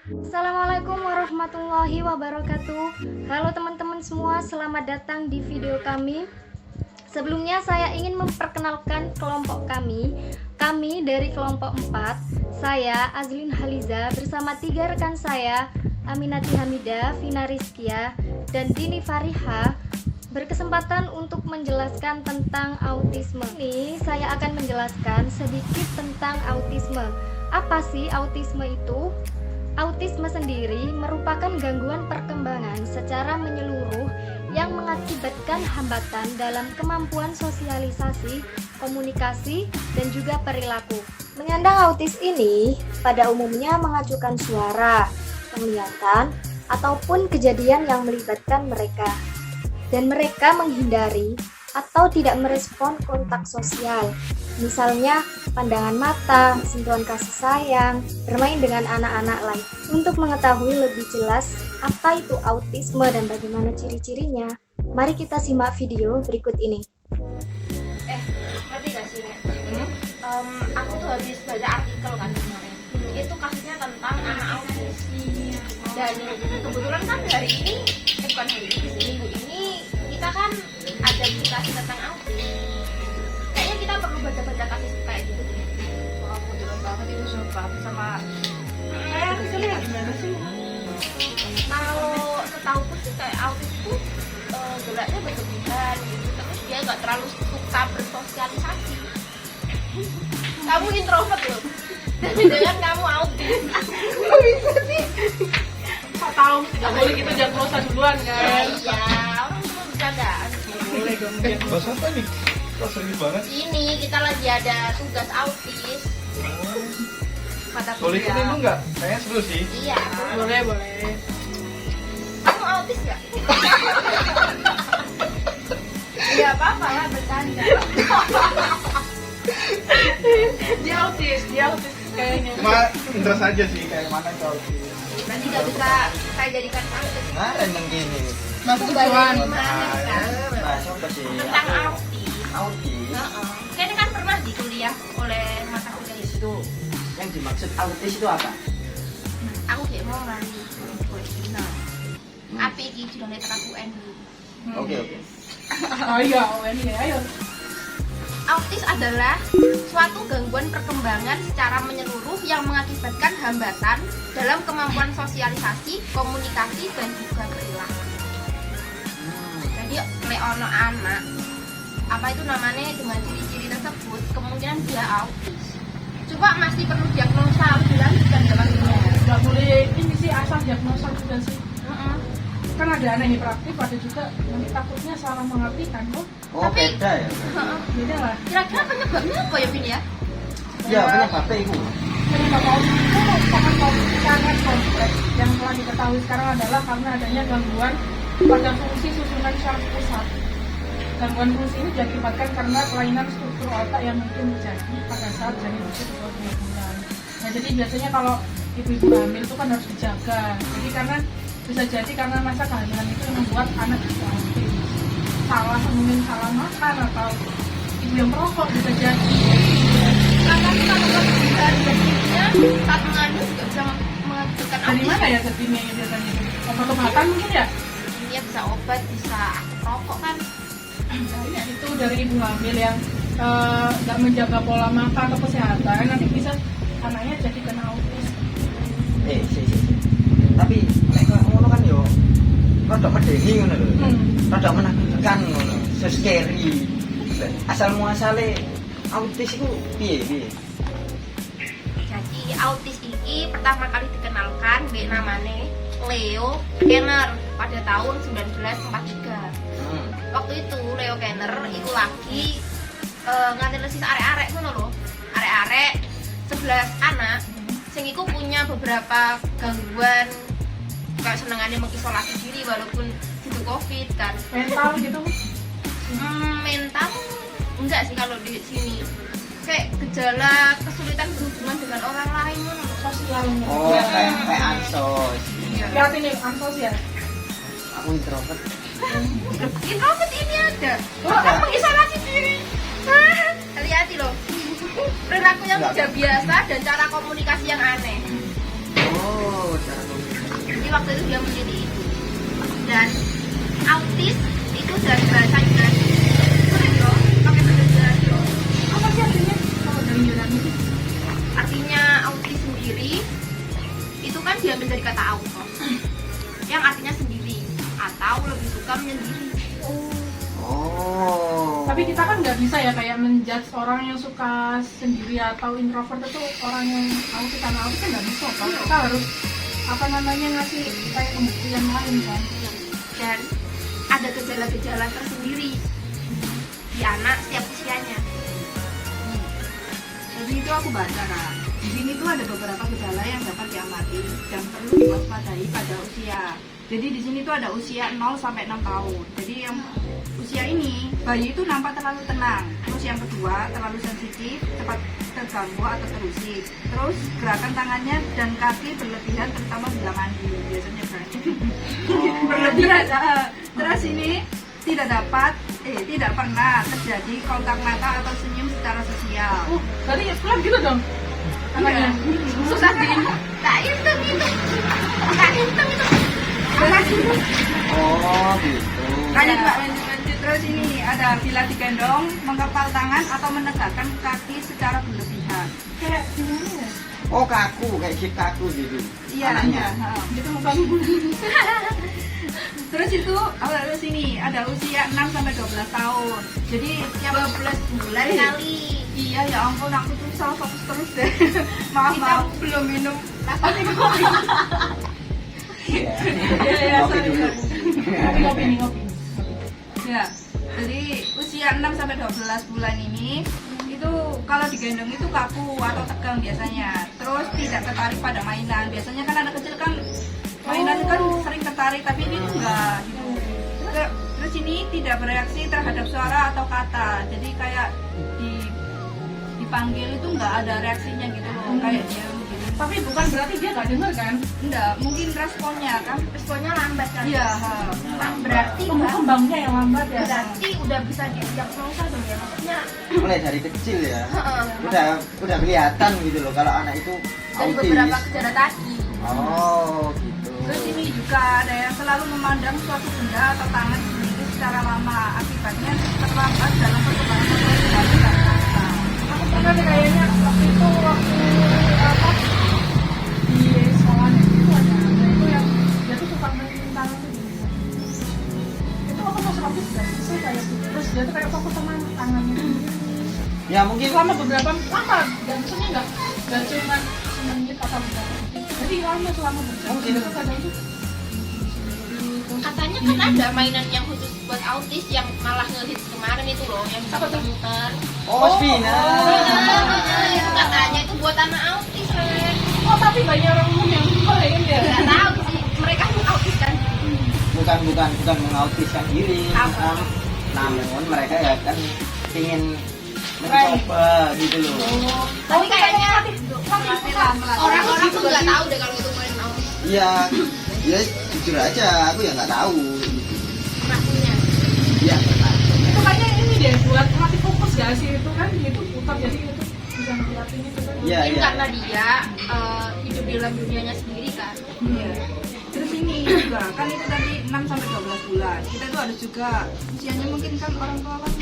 Assalamualaikum warahmatullahi wabarakatuh. Halo teman-teman semua, selamat datang di video kami. Sebelumnya saya ingin memperkenalkan kelompok kami. Kami dari kelompok 4. Saya Azlin Haliza bersama 3 rekan saya, Aminati Hamida, Vina Rizkia, dan Dini Fariha, berkesempatan untuk menjelaskan tentang autisme. Ini saya akan menjelaskan sedikit tentang autisme. Apa sih autisme itu? Autisme sendiri merupakan gangguan perkembangan secara menyeluruh yang mengakibatkan hambatan dalam kemampuan sosialisasi, komunikasi, dan juga perilaku. Penyandang autis ini pada umumnya mengacukan suara, penglihatan, ataupun kejadian yang melibatkan mereka. Dan mereka menghindari atau tidak merespon kontak sosial, misalnya pandangan mata, sentuhan kasih sayang, bermain dengan anak-anak lain. Untuk mengetahui lebih jelas apa itu autisme dan bagaimana ciri-cirinya, mari kita simak video berikut ini. Ngerti gak sih, Nek? Aku tuh habis baca artikel kan kemarin. Itu kasusnya tentang anak autis. Dan kebetulan kan hari ini, bukan hari ini, minggu ini kita kan ada diskusi tentang autis. Kayaknya kita perlu baca-baca kasus kayak gitu. Wah, kebetulan banget itu sama kayak artikelnya gimana sih? Kalau setahuku sih kayak autis itu geraknya berlebihan gitu. Terus dia nggak terlalu suka bersosialisasi. Kamu introvert loh. Jangan kamu autis. Kok bisa sih? Kok tahu tidak boleh kita diagnosa duluan kan? Iya, orang cuma bercandaan. Boleh dong. Bahas apa nih? Kok serius banget? Ini kita lagi ada tugas autis. Mata Boleh kuliah. ikut itu nggak? Kayaknya seru sih. Iya. Boleh. Kamu autis nggak? Iya apa-apa lah bercanda. Dia autis kayaknya. Cuma interest aja sih, kayak mana kau sih. Nanti nggak bisa saya jadikan autis. Nah, emang gini. Mas Bayar tujuan. gimana kan? Bahasa apa sih? Tentang autis. Autis. Heeh. Kayaknya kan pernah di kuliah oleh mata kuliah itu. Yang dimaksud autis itu apa? Aku kayak mau lari Cina. Api iki judulnya tekan UN. Oke. Oh iya, ini ayo. Autis adalah suatu gangguan perkembangan secara menyeluruh yang mengakibatkan hambatan dalam kemampuan sosialisasi, komunikasi, dan juga perilaku. Jadi lek ono anak apa itu namanya dengan ciri-ciri tersebut kemungkinan dia autis. Coba masih perlu diagnosa lebih lanjut kan ya. Nggak boleh ini sih asal diagnosa juga sih. Heeh. Kan ada anak hiperaktif, ada juga nanti takutnya salah mengartikan kok. Oh, Tapi- beda ya. Heeh. Beda lah. Kira-kira penyebabnya apa ya, Vin ya? Ya, penyebabnya itu. Penyebab autis itu sangat kompleks. Yang telah diketahui sekarang adalah karena adanya gangguan pada fungsi susunan syaraf pusat. Gangguan fungsi ini diakibatkan karena kelainan struktur otak yang mungkin terjadi pada saat janin usia 2 bulan. Nah, jadi biasanya kalau ibu-ibu hamil itu kan harus dijaga. Jadi karena bisa jadi karena masa kehamilan itu yang membuat anak bisa autis. Mungkin salah makan atau ibu yang merokok bisa jadi. Karena kalau kebutuhan jadinya saat mengandung juga bisa mengakibatkan Dari autis. mana ya jadinya yang biasanya? Obat-obatan mungkin ya? Ini bisa obat, bisa rokok kan. Nah, itu dari ibu hamil yang nggak menjaga pola makan atau kesehatan, nanti bisa anaknya jadi kena autis. Sih. Tapi nek ngono kan yo rada medeni ngono lho. Rada menakutkan ngono. So scary. Asal muasale autis itu piye? Jadi autis ini pertama kali dikenalkan di namanya Leo Kanner pada tahun 1943. Waktu itu Leo Kanner itu lagi nganalisis arek-arek ngono lho. Arek-arek 11 anak sing iku punya beberapa gangguan kayak senengannya mengisolasi diri walaupun itu Covid kan. Mental gitu. Mental enggak sih kalau di sini. Kayak gejala kesulitan berhubungan dengan orang lain ngono lho. Sosial. Oh, kayak ansos. Lihat ini ansos ya. Aku introvert. Introvert ini ada. Oh, Mengisolasi diri. Hati-hati loh. perilaku yang Enggak. tidak biasa dan cara komunikasi yang aneh. Oh, cara komunikasi. Jadi waktu itu dia menjadi itu. Dan autis itu dari bahasa Yunani. Keren loh, pakai bahasa Yunani loh. Apa sih artinya kalau dari Yunani itu? Artinya autis sendiri itu kan diambil dari kata autos yang artinya sendiri atau lebih suka menyendiri. Oh. Tapi kita kan nggak bisa ya kayak menjudge orang yang suka sendiri atau introvert itu orang yang autis karena autis kan nggak bisa kan. Kita harus apa namanya ngasih kayak pembuktian lain kan. Dan ada gejala-gejala tersendiri di anak setiap usianya. Jadi itu aku baca kan. Di sini tuh ada beberapa gejala yang dapat diamati dan perlu diwaspadai pada usia. Jadi di sini tuh ada usia 0 sampai 6 tahun. Jadi yang usia ini bayi itu nampak terlalu tenang. Terus yang kedua terlalu sensitif, cepat terganggu atau terusik. Terus gerakan tangannya dan kaki berlebihan terutama bila mandi biasanya kan. Berlebihan. Terus ini tidak pernah terjadi kontak mata atau senyum secara sosial. Berarti pelan gitu dong. Tangannya. Susah sih. Tak hitung itu. Tak hitung itu. Apa sih? Oh, gitu. Lanjut Mbak, lanjut. Terus ini ada bila digendong, mengepal tangan atau menegakkan kaki secara berlebihan. Kayak gimana ya? Oh, kaku, kayak chip kaku gitu. Iya, Anaknya. iya. Gitu bukan. Terus itu terus ini ada usia 6 sampai 12 tahun. Jadi tiap 12 bulan kali. iya ya ampun aku tuh salah fokus terus deh. maaf Kita maaf belum minum. Iya. Iya, Kopi sorry, dulu. Ngopi nih ngopi. Ya, jadi usia 6 sampai 12 bulan ini itu kalau digendong itu kaku atau tegang biasanya. Terus tidak tertarik pada mainan. Biasanya kan anak kecil kan mainan kan sering tertarik, tapi ini enggak gitu. Terus ini tidak bereaksi terhadap suara atau kata. Jadi kayak dipanggil itu enggak ada reaksinya gitu loh, kayak dia gitu. Tapi bukan berarti dia nggak denger kan? Enggak, mungkin responnya kan. Responnya lambat kan? Iya, Berarti Tumbuh kembangnya yang lambat ya. berarti udah bisa didiagnosa dong ya, maksudnya Mulai dari kecil ya. heeh, Udah kelihatan gitu loh kalau anak itu dari autis. beberapa gejala tadi. Oh, gitu. Terus ini juga ada yang selalu memandang suatu benda atau tangan sendiri secara lama, akibatnya terlambat dalam perkembangan sosialisasi dan bahasa. Aku pernah deh kayaknya waktu itu apa di sekolahnya itu ada itu yang dia tuh suka mainin tangan tuh gini. Itu aku masuk habis gak sih kayak gitu. Terus dia tuh kayak fokus sama tangannya. Ya mungkin Selama beberapa lama dan maksudnya nggak cuma semenit atau berapa detik. Jadi lama selama berjam. Mungkin. Itu kadang tuh Katanya kan ada mainan yang khusus buat autis yang malah ngehits kemarin itu loh, yang bisa muter-muter. oh, Spina. Itu katanya itu buat anak autis, Ren. oh tapi banyak orang umum yang main ya. Nggak tahu sih, mereka pun autis kan. Bukan mengautiskan diri. Apa? Namun mereka ya kan ingin mencoba gitu loh. Tapi kayaknya Pelan-pelan. orang-orang tuh nggak tahu deh kalau itu main autis. Iya, ya jujur aja aku ya nggak tahu. Anaknya. Iya. Itu kayaknya ini deh buat melatih fokus gak sih itu kan itu putar jadi itu bisa ngelatih itu kan. Iya, Mungkin iya. karena dia hidup di dalam dunianya sendiri kan. Iya. Terus ini juga kan itu tadi 6 sampai 12 bulan. Kita tuh harus juga usianya mungkin kan orang tua kan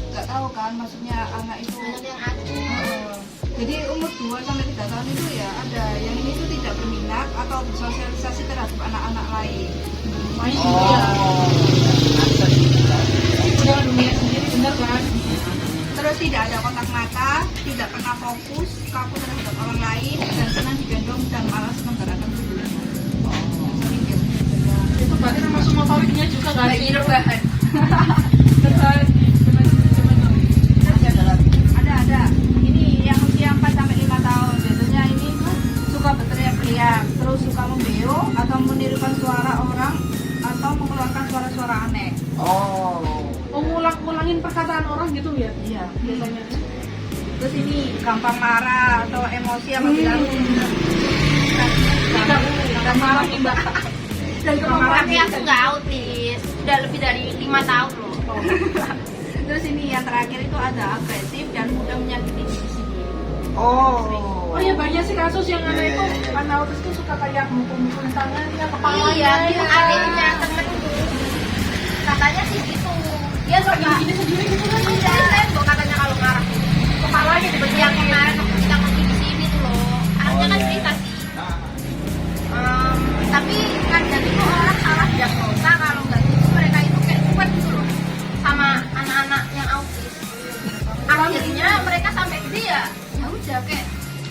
nggak tahu kan maksudnya anak itu. Banyak yang acuh. Jadi umur 2 sampai 3 tahun itu ya ada yang ini tuh tidak berminat atau bersosialisasi terhadap anak-anak lain. Main Oh. gitu ya. Akses kita. Udah dunia sendiri bener kan. Terus tidak ada kontak mata, tidak pernah fokus, kaku terhadap orang lain, dan senang digendong dan malas menggerakkan tubuhnya. Sering dia berjalan. Itu berarti termasuk motoriknya juga gak sih? rebahan. Terkait Masih ada lagi. Ada. Ini yang usia 4 sampai 5 tahun. Biasanya ini suka berteriak-teriak, terus suka membeo atau menirukan suara orang atau mengeluarkan suara-suara aneh. Oh. ngulangin perkataan orang gitu ya. Iya. Biasanya. Terus ini gampang marah atau emosi apabila Tidak marah nih mbak. Dan Tapi aku nggak autis, udah lebih dari 5 tahun loh. Terus ini yang terakhir itu ada agresif dan mudah menyakiti diri sendiri. Oh ya banyak sih kasus yang anak Iya, itu iya, iya. anak autis tuh suka kayak mukul-mukulin tangannya, kepalanya. Iya, ya itu kan? adiknya temenku. Katanya sih gitu. Dia suka Gini sendiri gitu kan? Iya, tembok katanya kalau marah. Kepalanya dibentuk Yang kemarin waktu kita pergi di sini tuh loh. Anaknya kan iya. cerita sih. Nah, Tapi kadang itu orang salah diagnosa kalau nggak gitu mereka itu kayak kuat gitu loh sama anak-anak yang autis. Akhirnya mereka sampai gede ya udah kayak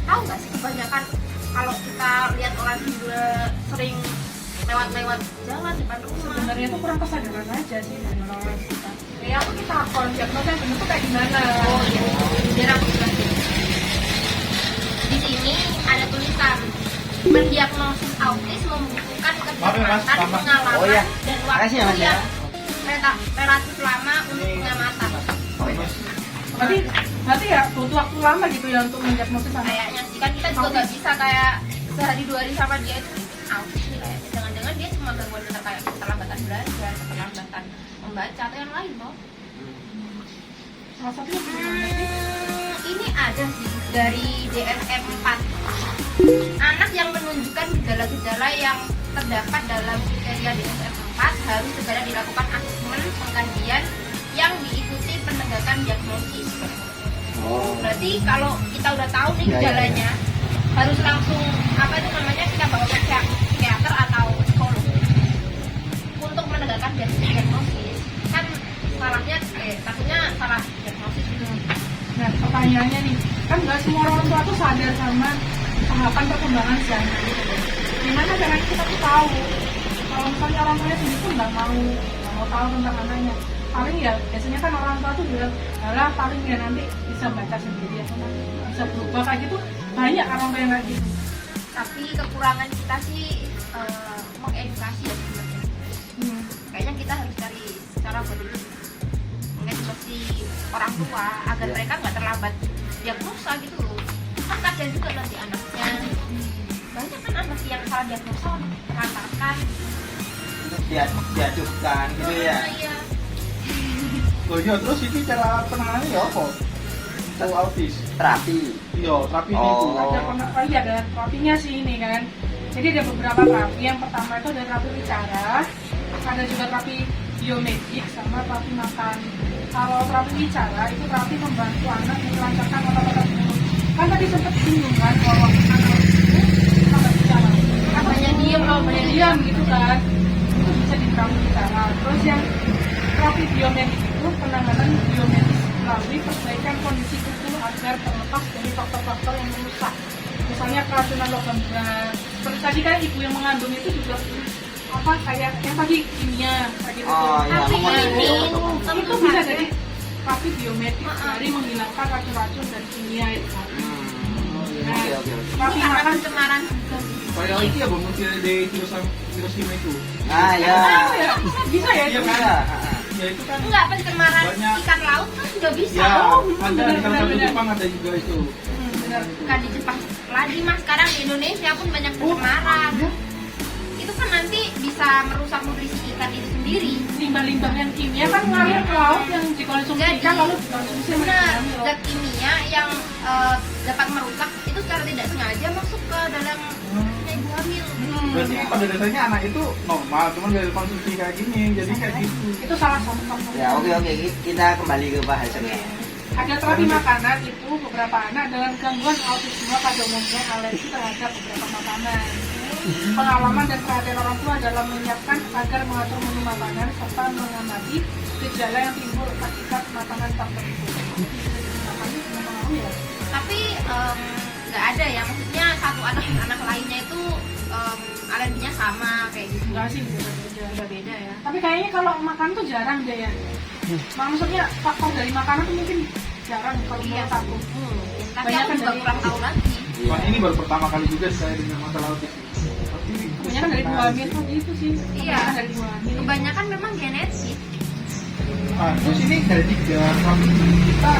tahu nggak sih kebanyakan kalau kita lihat orang gila sering lewat jalan depan rumah. Sebenarnya itu kurang kesadaran aja sih dari orang-orang kita. Ya aku kita akun diagnosa yang bener tuh kayak gimana? Oh iya, biar aku jelasin. Di sini ada tulisan mendiagnosis autis membutuhkan Maaf ya, Mas, kecerdasan, tambah. pengalaman, Oh iya. dan Makasih ya, waktu Mas, ya. yang relatif lama untuk pengamatan. oh iya. Berarti ya butuh waktu lama gitu ya untuk mendiagnosis anak. Kayaknya sih kan kita juga nggak bisa kayak sehari 2 hari sama dia itu autis nih kayaknya. Jangan-jangan dia cuma gangguan besar kayak keterlambatan belajar, keterlambatan membaca atau yang lain loh. Salah satunya gimana sih? Ini ada sih dari DSM-4. Anak yang menunjukkan gejala-gejala yang terdapat dalam kriteria DSM-4 harus segera dilakukan asesmen pengkajian yang diikuti penegakan diagnosis. Oh. Berarti kalau kita udah tahu nih Ya, ya, gejalanya, harus langsung apa itu namanya kita bawa ke psikiater atau psikolog untuk menegakkan diagnosis. Kan salahnya takutnya salah diagnosis gitu. Nah pertanyaannya nih, kan nggak semua orang tua tuh sadar sama tahapan perkembangan si anak gitu loh. Gimana caranya kita tuh tahu? Kalau misalnya orang tuanya sendiri tuh nggak mau tahu tentang anaknya. Paling ya biasanya kan orang tua tuh bilang, alah paling ya nanti bisa baca sendiri atau nanti bisa berubah kayak gitu. Banyak orang tua yang kayak gitu. Tapi kekurangan kita sih mengedukasi ya sebenarnya. Kayaknya kita harus cari cara buat mengedukasi orang tua agar Ya. mereka nggak terlambat diagnosa gitu loh. Kan kasihan juga nanti anaknya. Banyak kan anak yang salah diagnosa terlantarkan. Diajukan gitu ya. Iya. Oh iya, terus ini cara penanganannya ya apa? Untuk autis. Terapi. Iya, terapi itu. Oh. Ada terapinya sih ini kan. Jadi ada beberapa terapi. Yang pertama itu ada terapi bicara, ada juga terapi biomedik sama terapi makan. Kalau terapi bicara itu terapi membantu anak melancarkan otot-otot mulut. Kan tadi sempat bingung kan kalau anak itu nggak bicara. Kan banyak diam gitu kan. Itu bisa di terapi bicara. Terus yang terapi biomedik itu penanganan biomedis melalui perbaikan kondisi tubuh agar terlepas dari faktor-faktor yang merusak. Misalnya keracunan logam berat. Seperti tadi kan ibu yang mengandung itu juga apa kayak yang tadi kimia kayak gitu. Oh iya, Tapi mengenai ini otot-otot. Itu bisa jadi terapi biomedik dari menghilangkan racun-racun dan kimia itu kan. Nah, Oke. terapi Ini karena makan pencemaran juga. Kayak itu ya, Bang, dari Hiroshima itu. Ah ya. ya, bisa ya Iya itu. kan? Bisa. Ya itu kan. Enggak, pencemaran Banyak. ikan laut kan juga bisa. Ya, Oh, ada di salah satu benar-benar. Jepang ada juga itu. Benar. Bukan di Jepang lagi mas, sekarang di Indonesia pun banyak pencemaran. Itu kan nanti bisa merusak nutrisi ikan itu sendiri. Limbah-limbah yang kimia kan ngalir ke laut yang dikonsumsi Jadi, ikan lalu dikonsumsi sama Benar, ikan loh. zat kimia yang dapat merusak itu secara tidak sengaja masuk ke dalam ibu hamil. Berarti pada dasarnya anak itu normal, cuman dari konsumsi kayak gini, jadi kayak gitu. Itu salah satu faktor. Ya oke kita kembali ke bahasannya. Ada terapi makanan itu beberapa anak dengan gangguan autisme pada umumnya alergi terhadap beberapa makanan. Pengalaman dan perhatian orang tua dalam menyiapkan agar mengatur menu makanan serta mengamati gejala yang timbul akibat makanan tertentu. Makanya mempengaruhi ya. Tapi nggak ada ya, maksudnya satu anak dan anak lainnya itu alerginya sama kayak gitu. Enggak sih beda-beda. Nggak beda ya. Tapi kayaknya kalau makan tuh jarang deh ya. Maksudnya faktor dari makanan tuh mungkin jarang kalau menurut aku. Tapi Banyak aku kan juga dari- kurang tahu lagi. Wah, ini baru pertama kali juga saya dengar masalah autis. Tapi Kebanyakan dari buah hamil tuh gitu sih. Iya. Kebanyakan dari buah hamil. Kebanyakan memang genetik. terus ini dari 3 terapi kita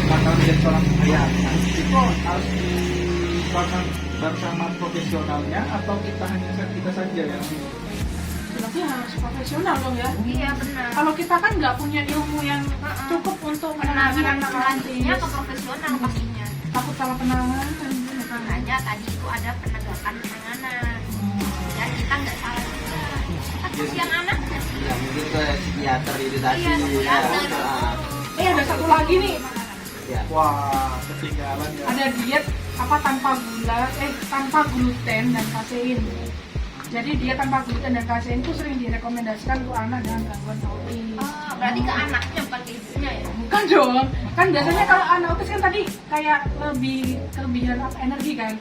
bakal menjadi seorang ayah. Nah, itu harus dilakukan bersama profesionalnya atau kita hanya kita saja yang berarti harus profesional dong ya. Iya benar. Kalau kita kan nggak punya ilmu yang cukup untuk menangani anak Penanganannya autis, ke profesional pastinya. takut salah penanganan. Makanya tadi itu ada penegakan penanganan. Dan kita nggak salah juga. Kan kasihan anaknya sih. Ya mungkin ke psikiater itu tadi. Iya, psikiater. Ada satu lagi nih, Ya. Wah, ketinggalan ya. ada diet apa tanpa gluten dan kasein. Jadi diet tanpa gluten dan kasein itu sering direkomendasikan untuk anak dengan gangguan autis. Oh, berarti ke anaknya bukan ke ibunya ya? Bukan dong, kan biasanya kalau anak autis kan tadi kayak kelebihan apa energi kan.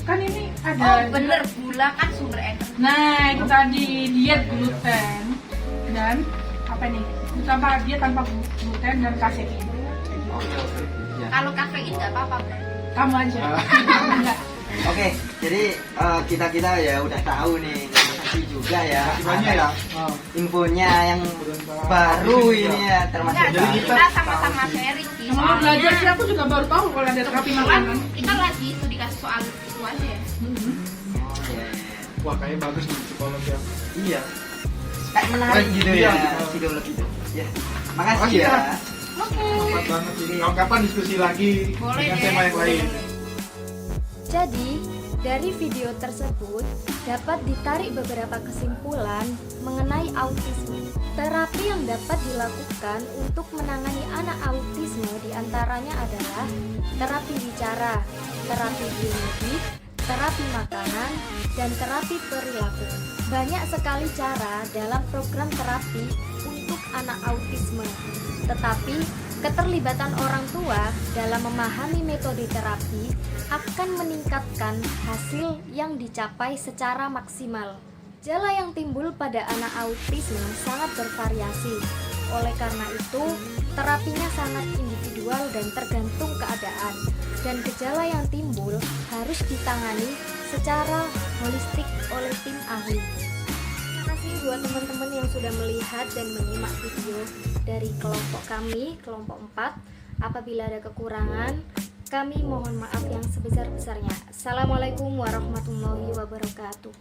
Kan ini ada. Oh bener, gula kan sumber energi. Nah itu tadi diet gluten dan apa nih? Diet tanpa gluten dan kasein. Oke. Ya. Kalau kafein nggak apa-apa berarti. Kamu aja. Enggak. Oke, jadi kita ya udah tahu nih, terima kasih juga ya. Makasih banyak ya. Oh. Infonya yang baru ini ya, termasuk Enggak, Jadi jadi kita kita sama-sama sharing sih. Sama belajar sih Soalnya aku juga baru tahu kalau ada terapi kan makanan. kita lagi studi kasus soal itu aja ya. Oke. Wah, kayaknya bagus nih psikolog yang. Iya. Kayak menarik gitu Iya. ya, psikolog itu. Ya. Makasih Makasih ya. ya. Oke. Tepat banget ini. Kapan diskusi lagi Boleh dengan deh. tema yang lain? Jadi, dari video tersebut dapat ditarik beberapa kesimpulan mengenai autisme. Terapi yang dapat dilakukan untuk menangani anak autisme diantaranya adalah terapi bicara, terapi biologi, terapi makanan, dan terapi perilaku. Banyak sekali cara dalam program terapi untuk anak autisme, tetapi keterlibatan orang tua dalam memahami metode terapi akan meningkatkan hasil yang dicapai secara maksimal. Gejala yang timbul pada anak autisme sangat bervariasi. Oleh karena itu, terapinya sangat individual dan tergantung keadaan. Dan gejala yang timbul harus ditangani secara holistik oleh tim ahli. Terima kasih buat teman-teman yang sudah melihat dan menyimak video dari kelompok kami, kelompok 4. Apabila ada kekurangan, kami mohon maaf yang sebesar-besarnya. Assalamualaikum warahmatullahi wabarakatuh.